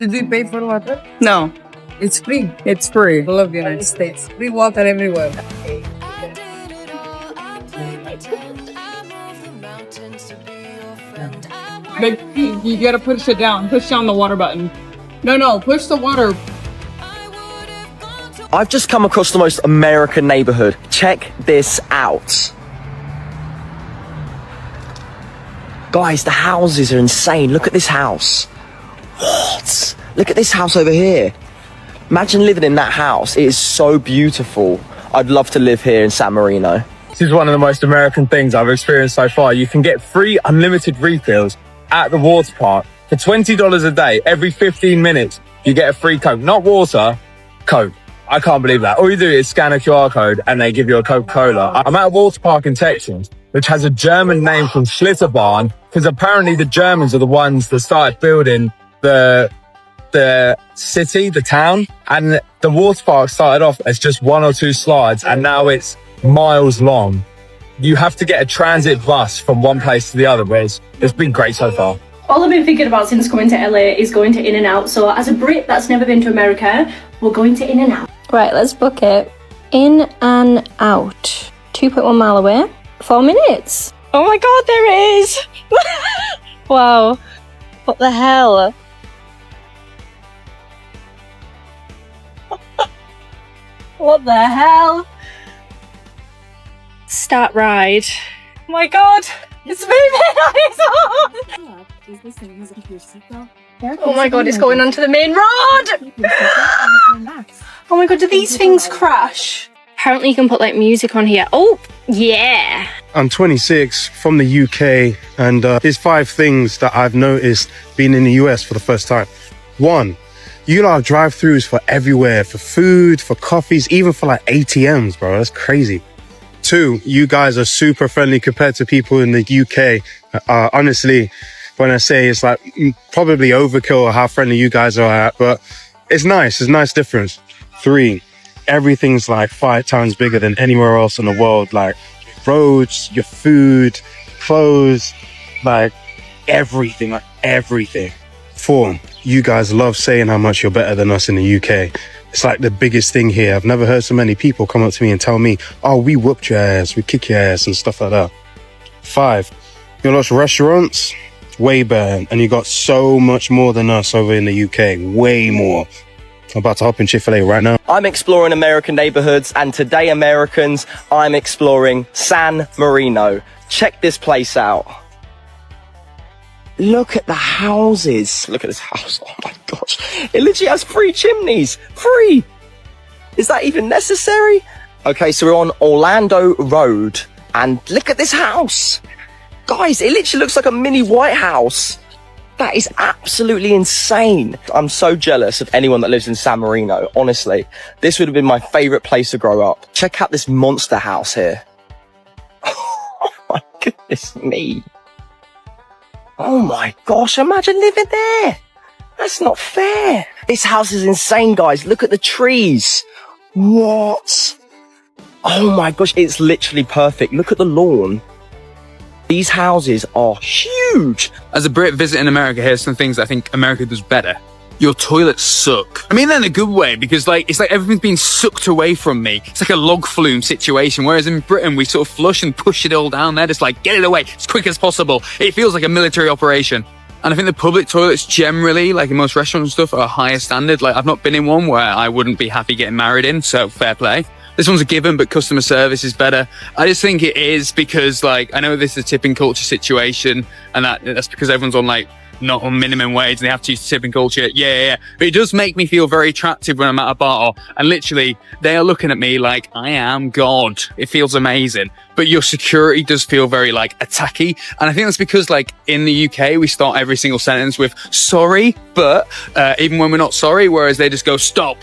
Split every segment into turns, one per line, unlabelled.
Did we pay for water?
No,
It's free.
it's free.
I love the United States. Free water everywhere.
But you gotta push it down. Push down the water button. No, push the water.
I've just come across the most American neighborhood. Check this out. Guys, the houses are insane. Look at this house. What? Look at this house over here. Imagine living in that house. It is so beautiful. I'd love to live here in San Marino.
This is one of the most American things I've experienced so far. You can get free unlimited refills at the water park for $20 a day. Every 15 minutes, you get a free Coke. Not water, Coke. I can't believe that. All you do is scan a QR code and they give you a Coca-Cola. I'm at a water park in Texas, which has a German name called Schlitterbahn, because apparently the Germans are the ones that started building the city, the town. And the water park started off as just 1 or 2 slides, and now it's miles long. You have to get a transit bus from one place to the other, but it's been great so far.
All I've been thinking about since coming to LA is going to In-N-Out. So as a Brit that's never been to America, we're going to In-N-Out.
Right, let's book it. In and out. 2.1 mile away. 4 minutes. Oh my god, there it is! Wow. What the hell? What the hell? Start ride. Oh my god! It's moving on its own! Oh my god, it's going onto the main road! Oh my god, do these things crash? Apparently you can put like music on here. Oh, yeah!
I'm 26 from the UK, and there's 5 things that I've noticed being in the US for the first time. 1, you lot have drive-thrus for everywhere, for food, for coffees, even for like ATMs, bro. That's crazy. 2, you guys are super friendly compared to people in the UK. Honestly, when I say it's like probably overkill how friendly you guys are at, but it's nice. It's a nice difference. 3, everything's like 5 times bigger than anywhere else in the world. Like roads, your food, clothes, like everything, like everything. 4, you guys love saying how much you're better than us in the UK. It's like the biggest thing here. I've never heard so many people come up to me and tell me, oh, we whooped your ass, we kick your ass and stuff like that. 5, your lot's restaurants, way better. And you got so much more than us over in the UK, way more. I'm about to hop in Chick-fil-A right now.
I'm exploring American neighborhoods, and today, Americans, I'm exploring San Marino. Check this place out. Look at the houses. Look at this house. Oh my gosh. It literally has 3 chimneys. 3. Is that even necessary? Okay, so we're on Orlando Road, and look at this house. Guys, it literally looks like a mini White House. That is absolutely insane. I'm so jealous of anyone that lives in San Marino. Honestly, this would have been my favorite place to grow up. Check out this monster house here. Oh my goodness me. Oh my gosh, imagine living there. That's not fair. This house is insane, guys. Look at the trees. What? Oh my gosh, it's literally perfect. Look at the lawn. These houses are huge.
As a Brit visiting America, here's some things I think America does better. Your toilets suck. I mean that in a good way, because it's like everything's being sucked away from me. It's like a log flume situation, whereas in Britain, we sort of flush and push it all down there, just like, get it away as quick as possible. It feels like a military operation. And I think the public toilets generally, like in most restaurants and stuff, are a higher standard. Like, I've not been in one where I wouldn't be happy getting married in, so fair play. This one's a given, but customer service is better. I just think it is because, I know this is a tipping culture situation, and that's because everyone's on, not on minimum wage, and they have to use tipping culture. Yeah. But it does make me feel very attractive when I'm at a bar, and literally, they are looking at me like I am God. It feels amazing. But your security does feel very, attacky. And I think that's because, in the UK, we start every single sentence with sorry, but even when we're not sorry, whereas they just go, stop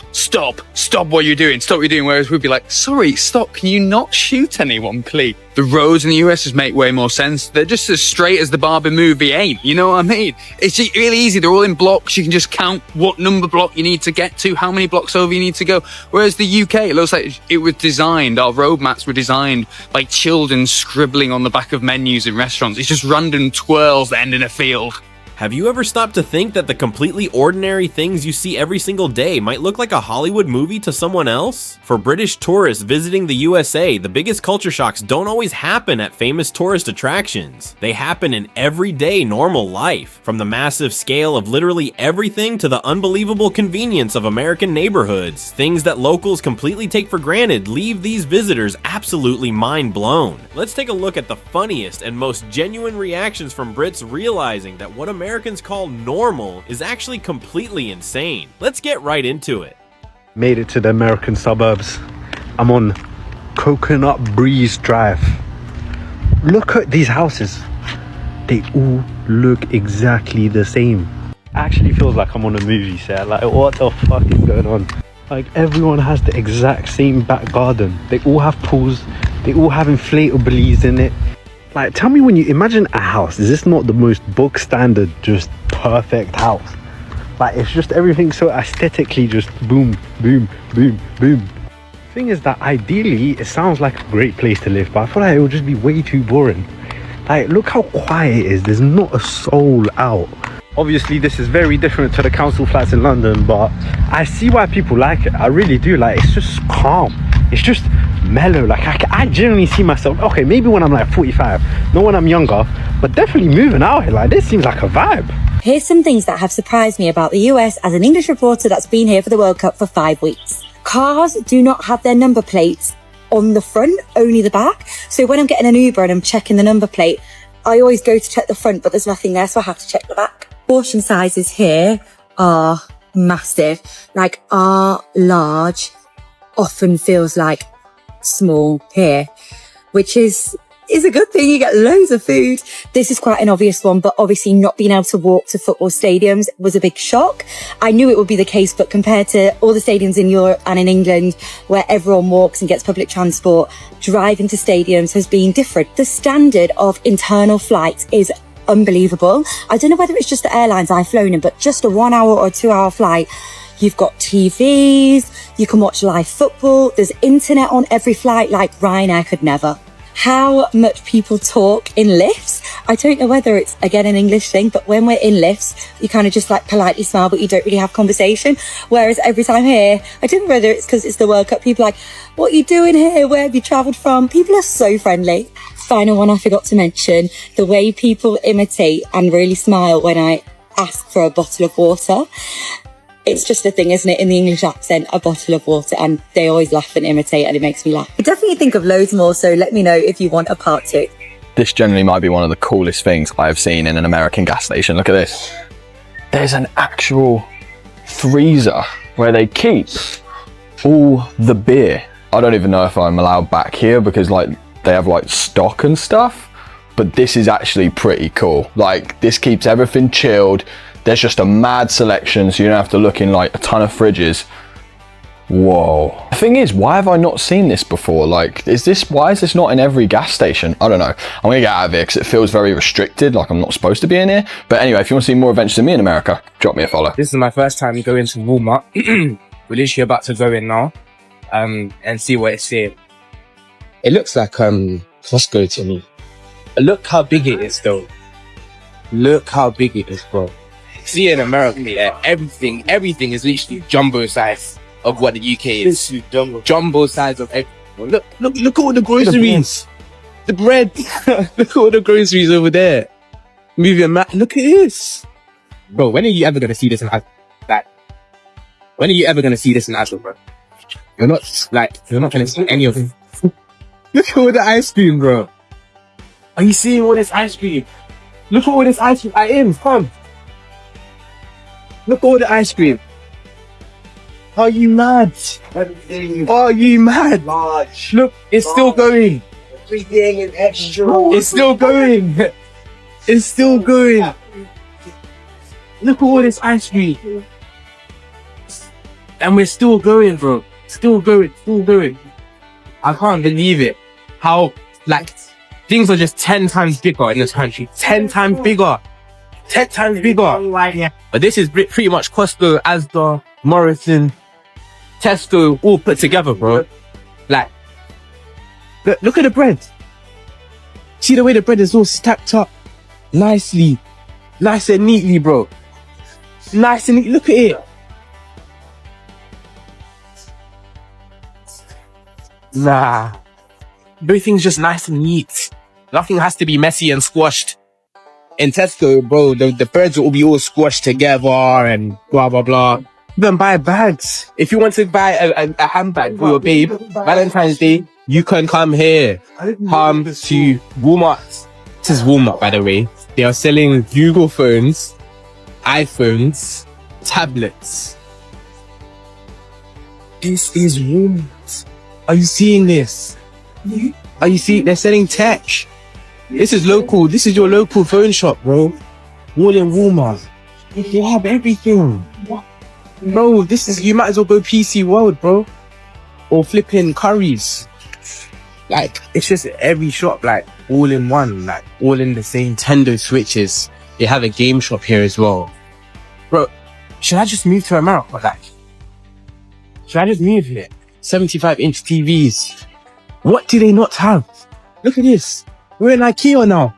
what you're doing, stop what you're doing. Whereas we'd be like, sorry, stop, can you not shoot anyone, please? The roads in the US just make way more sense. They're just as straight as the Barbie movie ain't, you know what I mean? It's just really easy. They're all in blocks. You can just count what number block you need to get to, how many blocks over you need to go. Whereas the UK, it looks like it was designed, our road maps were designed like children scribbling on the back of menus in restaurants. It's just random twirls that end in a field.
Have you ever stopped to think that the completely ordinary things you see every single day might look like a Hollywood movie to someone else? For British tourists visiting the USA, the biggest culture shocks don't always happen at famous tourist attractions. They happen in everyday normal life, from the massive scale of literally everything to the unbelievable convenience of American neighborhoods. Things that locals completely take for granted leave these visitors absolutely mind blown. Let's take a look at the funniest and most genuine reactions from Brits realizing that what Americans call normal is actually completely insane. Let's get right into it.
Made it to the American suburbs. I'm on Coconut Breeze Drive. Look at these houses. They all look exactly the same. Actually feels like I'm on a movie set. Like, what the fuck is going on? Like, everyone has the exact same back garden. They all have pools. They all have inflatables in it. Like, tell me, when you imagine a house, is this not the most book standard, just perfect house? Like, it's just everything so aesthetically just boom, boom, boom, boom. Thing is that ideally, it sounds like a great place to live, but I feel like it would just be way too boring. Like, look how quiet it is. There's not a soul out. Obviously, this is very different to the council flats in London, but I see why people like it. I really do. Like, it's just calm. It's just mellow. Like, I generally see myself, okay, maybe when I'm like 45, not when I'm younger, but definitely moving out here. Like, this seems like a vibe.
Here's some things that have surprised me about the US as an English reporter that's been here for the World Cup for 5 weeks. Cars do not have their number plates on the front, only the back. So when I'm getting an Uber and I'm checking the number plate, I always go to check the front, but there's nothing there, so I have to check the back. Portion sizes here are massive. Like, our large often feels like small here, which is a good thing. You get loads of food. This is quite an obvious one, but obviously not being able to walk to football stadiums was a big shock. I knew it would be the case, but compared to all the stadiums in Europe and in England where everyone walks and gets public transport, driving to stadiums has been different. The standard of internal flights is unbelievable. I don't know whether it's just the airlines I've flown in, but just a 1 hour or 2 hour flight, you've got TVs, you can watch live football, there's internet on every flight, like Ryanair could never. How much people talk in lifts. I don't know whether it's, again, an English thing, but when we're in lifts, you kind of just like politely smile, but you don't really have conversation. Whereas every time here, I don't know whether it's because it's the World Cup, people are like, what are you doing here? Where have you travelled from? People are so friendly. Final one I forgot to mention, the way people imitate and really smile when I ask for a bottle of water. It's just a thing, isn't it? In the English accent, a bottle of water, and they always laugh and imitate, and it makes me laugh. I definitely think of loads more, so let me know if you want a part 2.
This generally might be one of the coolest things I've seen in an American gas station. Look at this. There's an actual freezer where they keep all the beer. I don't even know if I'm allowed back here because like they have like stock and stuff, but this is actually pretty cool. Like, this keeps everything chilled. There's just a mad selection, so you don't have to look in like a ton of fridges. Whoa. The thing is, why have I not seen this before? Like, why is this not in every gas station? I don't know. I'm gonna get out of here because it feels very restricted, like I'm not supposed to be in here. But anyway, if you want to see more adventures of me in America, drop me a follow.
This is my first time going to Walmart. We're literally about to go in now and see what it's saying. It looks like Costco to me. Look how big it is though. Look how big it is, bro. See, in America, yeah, everything is literally jumbo size of what the UK is. Jumbo size of everything. Look at all the groceries. The bread. Look at all the groceries over there. Moving mad. Look at this. Bro, when are you ever going to see this in Asda? When are you ever going to see this in Asda, bro? You're not going to see any of it. Look at all the ice cream, bro. Are you seeing all this ice cream? Look at all this ice cream. I am, come. Look at all the ice cream. Are you mad? Are you mad? Large. Look, it's still going. Everything is extra. It's still going. It's still going. Look at all this ice cream. And we're still going, bro. Still going, still going. I can't believe it. How, like, things are just 10 times bigger in this country. 10 times bigger. 10 times bigger. But this is pretty much Costco, Asda, Morrison, Tesco, all put together, bro. Like, look at the bread. See the way the bread is all stacked up nicely. Nice and neatly, bro. Nice and neat. Look at it. Nah. Everything's just nice and neat. Nothing has to be messy and squashed. In Tesco, bro, the birds will be all squashed together and blah, blah, blah. Even buy bags. If you want to buy a handbag for your babe, Valentine's Day, you can come here. Come to Walmart. This is Walmart, by the way. They are selling Google phones, iPhones, tablets. This is Walmart. Are you seeing this? Are you seeing? They're selling tech. This is local. This is your local phone shop, bro. All in Walmart. They have everything. Bro, this is, you might as well go PC World, bro. Or flipping Curries. Like, it's just every shop, like, all in one. Like, all in the same Nintendo Switches. They have a game shop here as well. Bro, should I just move to America? Like, should I just move here? 75-inch TVs. What do they not have? Look at this. We're in IKEA now.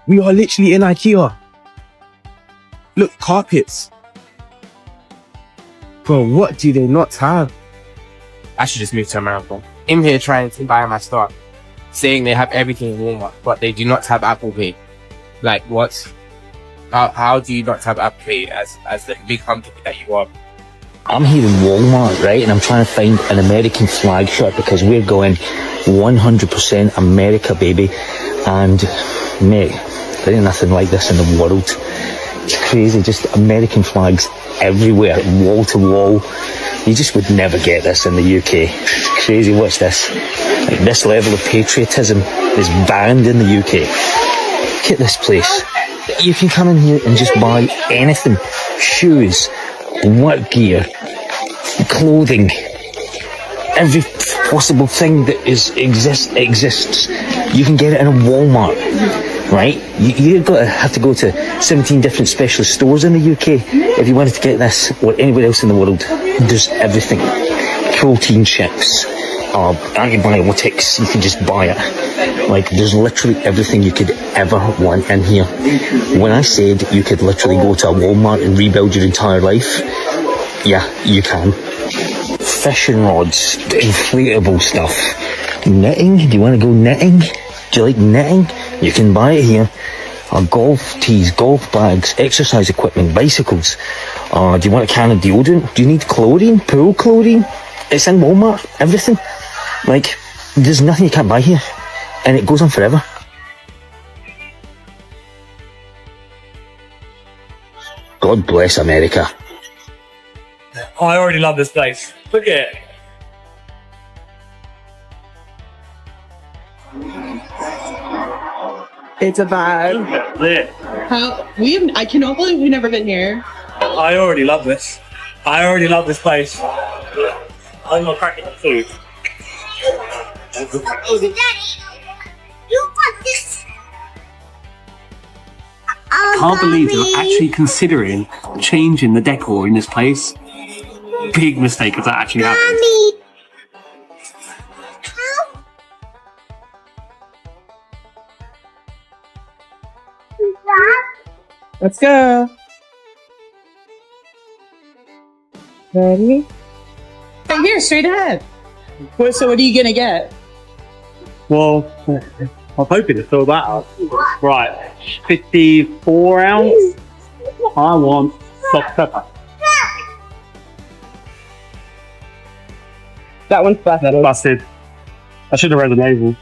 We are literally in IKEA. Look, carpets. Bro, what do they not have? I should just move to America. I'm here trying to buy my stuff, saying they have everything in Walmart, but they do not have Apple Pay. Like, what? How do you not have Apple Pay as the big company that you are?
I'm here in Walmart, right? And I'm trying to find an American flag shirt because we're going 100% America, baby. And, mate, there ain't nothing like this in the world. It's crazy, just American flags everywhere, wall to wall. You just would never get this in the UK. It's crazy, watch this. Like, this level of patriotism is banned in the UK. Look at this place. You can come in here and just buy anything. Shoes, work gear, clothing, every possible thing that exists. You can get it in a Walmart, right? You've got to have to go to 17 different specialist stores in the UK if you wanted to get this, or anywhere else in the world. There's everything. Protein chips, antibiotics, you can just buy it. Like, there's literally everything you could ever want in here. When I said you could literally go to a Walmart and rebuild your entire life, yeah, you can. Fishing rods, inflatable stuff. Knitting, do you want to go knitting? Do you like knitting? You can buy it here. Golf tees, golf bags, exercise equipment, bicycles. Do you want a can of deodorant? Do you need chlorine? Pool chlorine? It's in Walmart, everything. Like, there's nothing you can't buy here. And it goes on forever. God bless America.
I already love this place. Look at it.
It's a vibe.
Lit.
I cannot believe we've never been here.
I already love this. I already love this place. I'm not cracking the food.
Daddy, you want this?
Can't believe they're actually considering changing the decor in this place. Big mistake if that actually happens.
Let's go. Ready? Right here, straight ahead. So what are you gonna get?
Well, I'm hoping to fill that up. Right, 54 ounce. I want soft pepper.
That one's busted.
Busted. I should have read the label.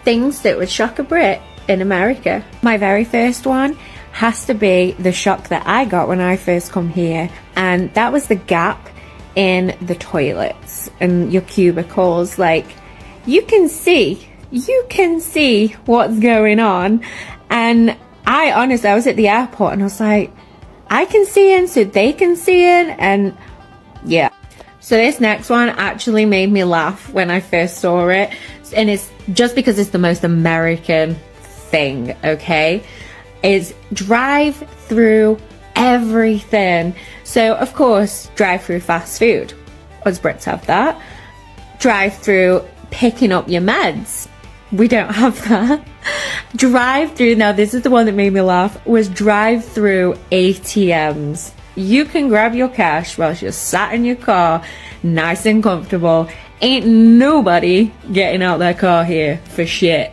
Things that would shock a Brit in America. My very first one has to be the shock that I got when I first come here, and that was the gap in the toilets and your cubicles. Like, you can see what's going on. And I was at the airport and I was like, I can see in, so they can see in, and yeah. So this next one actually made me laugh when I first saw it, and it's just because it's the most American thing, okay? Is drive through everything. So of course, drive through fast food. Us Brits have that. Drive through picking up your meds. We don't have that. Drive-through, now this is the one that made me laugh, was drive-through ATMs. You can grab your cash while you're sat in your car, nice and comfortable. Ain't nobody getting out their car here for shit.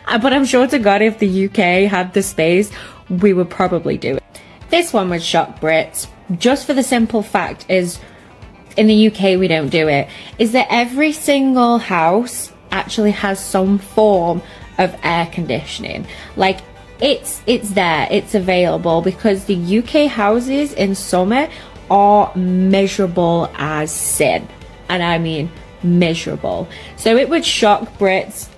But I'm sure to God, if the UK had the space, we would probably do it. This one would shock Brits, just for the simple fact is, in the UK we don't do it, is that every single house actually has some form of air conditioning. Like, it's there, it's available, because the UK houses in summer are miserable as sin. And I mean miserable. So it would shock Brits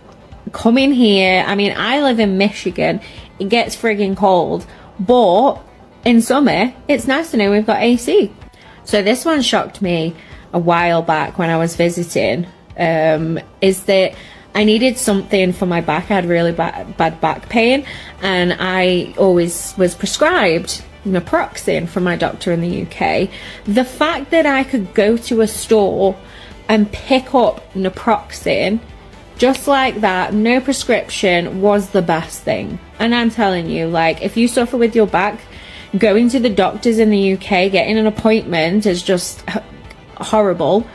coming here. I mean, I live in Michigan, it gets frigging cold, but in summer it's nice to know we've got AC. So this one shocked me a while back when I was visiting, is that I needed something for my back. I had really bad back pain, and I always was prescribed naproxen from my doctor in the UK. The fact that I could go to a store and pick up naproxen just like that, no prescription, was the best thing. And I'm telling you, like, if you suffer with your back, going to the doctors in the UK, getting an appointment is just horrible.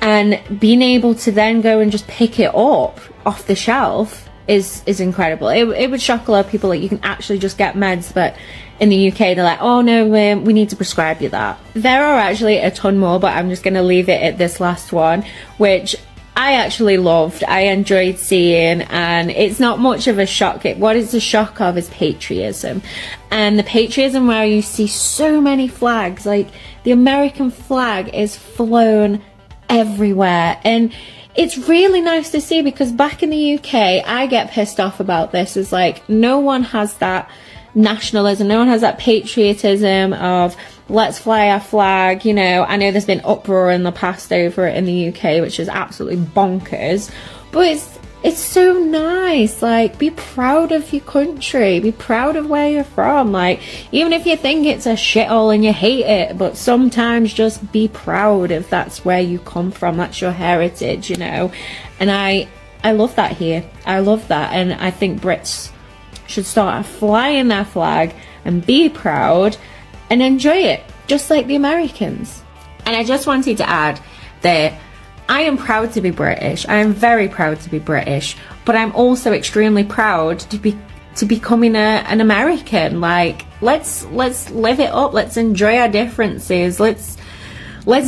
And being able to then go and just pick it up off the shelf is incredible. It would shock a lot of people that you can actually just get meds, but in the UK they're like, oh no, we need to prescribe you that. There are actually a ton more, but I'm just going to leave it at this last one, which I actually loved. I enjoyed seeing, and it's not much of a shock. What it's a shock of is patriotism. And the patriotism where you see so many flags, like the American flag is flown everywhere. And it's really nice to see, because back in the UK, I get pissed off about this. It's like, no one has that nationalism, no one has that patriotism of let's fly our flag. You know, I know there's been uproar in the past over it in the UK, which is absolutely bonkers, but it's so nice. Like, be proud of your country, be proud of where you're from. Like, even if you think it's a shithole and you hate it, but sometimes just be proud if that's where you come from, that's your heritage, you know. And I love that here. I love that, and I think Brits should start flying their flag and be proud and enjoy it, just like the Americans. And I just wanted to add that I am proud to be British. I am very proud to be British, but I'm also extremely proud to be becoming an American. Like, let's live it up. Let's enjoy our differences. Let's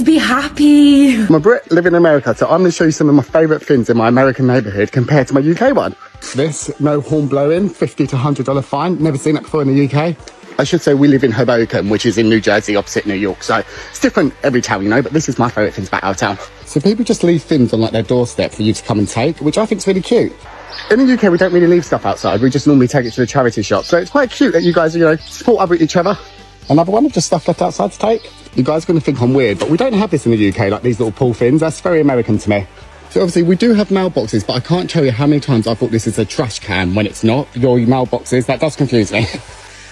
be happy.
I'm a Brit living in America, so I'm going to show you some of my favourite things in my American neighbourhood compared to my UK one. This, no horn blowing, $50 to $100 fine. Never seen that before in the UK. I should say we live in Hoboken, which is in New Jersey, opposite New York. So it's different every town, you know, but this is my favourite things about our town. So people just leave things on like their doorstep for you to come and take, which I think is really cute. In the UK, we don't really leave stuff outside. We just normally take it to the charity shop. So it's quite cute that you guys, you know, support each other. Another one of just stuff left outside to take. You guys are going to think I'm weird, but we don't have this in the UK, like these little pull fins. That's very American to me. So obviously we do have mailboxes, but I can't tell you how many times I thought this is a trash can when it's not. Your mailboxes, that does confuse me.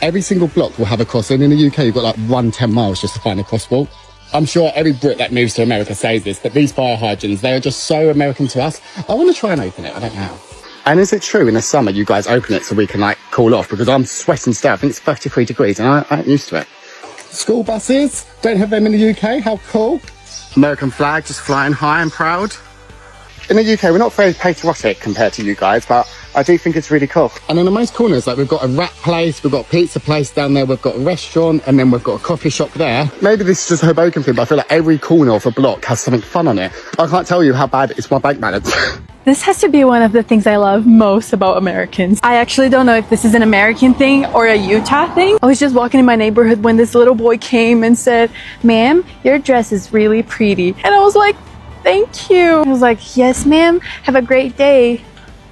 Every single block will have a crossing. In the UK, you've got like 10 miles just to find a crosswalk. I'm sure every Brit that moves to America says this, but these fire hydrants, they are just so American to us. I want to try and open it, I don't know. And is it true in the summer you guys open it so we can like cool off? Because I'm sweating still. I think it's 33 degrees and I ain't used to it. School buses, don't have them in the UK, how cool. American flag just flying high and proud. In the UK, we're not very patriotic compared to you guys, but I do think it's really cool. And in the most corners, like we've got a wrap place, we've got a pizza place down there, we've got a restaurant, and then we've got a coffee shop there. Maybe this is just a Hoboken thing, but I feel like every corner of a block has something fun on it. I can't tell you how bad it's my bank balance.
This has to be one of the things I love most about Americans. I actually don't know if this is an American thing or a Utah thing. I was just walking in my neighborhood when this little boy came and said, "Ma'am, your dress is really pretty." And I was like, "Thank you." I was like, "Yes, ma'am. Have a great day."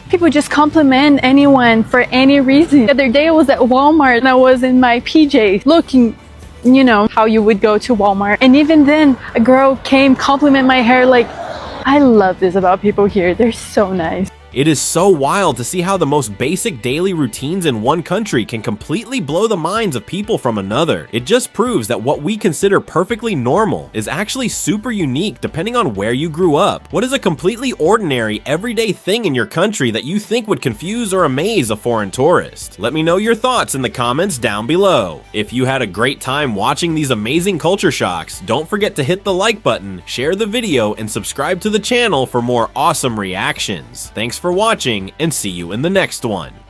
People just compliment anyone for any reason. The other day I was at Walmart and I was in my PJs looking, you know, how you would go to Walmart. And even then, a girl came compliment my hair. Like, I love this about people here. They're so nice.
It is so wild to see how the most basic daily routines in one country can completely blow the minds of people from another. It just proves that what we consider perfectly normal is actually super unique depending on where you grew up. What is a completely ordinary, everyday thing in your country that you think would confuse or amaze a foreign tourist? Let me know your thoughts in the comments down below. If you had a great time watching these amazing culture shocks, don't forget to hit the like button, share the video, and subscribe to the channel for more awesome reactions. Thanks for watching, and see you in the next one.